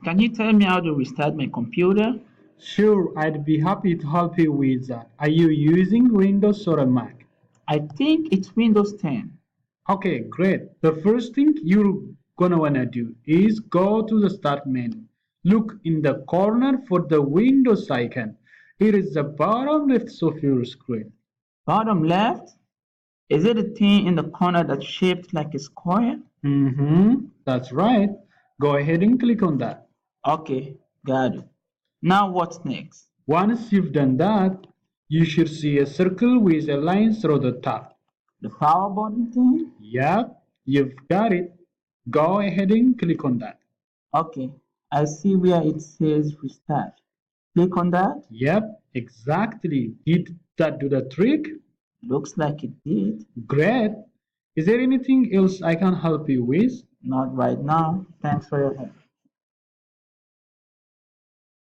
Can you tell me how to restart my computer? Sure, I'd be happy to help you with that. Are you using Windows or a Mac? I think it's Windows 10. Okay, great. The first thing you're gonna wanna do is go to the Start menu. Look in the corner for the Windows icon. It is the bottom left of your screen. Bottom left? Is it a thing in the corner that's shaped like a square? That's right. Go ahead and click on that. Okay, got it. Now what's next? Once you've done that, you should see a circle with a line through the top. The power button thing? Yep, you've got it. Go ahead and click on that. Okay, I see where it says restart. Click on that. Yep, exactly. Did that do the trick? Looks like it did. Great. Is there anything else I can help you with? Not right now. Thanks for your help.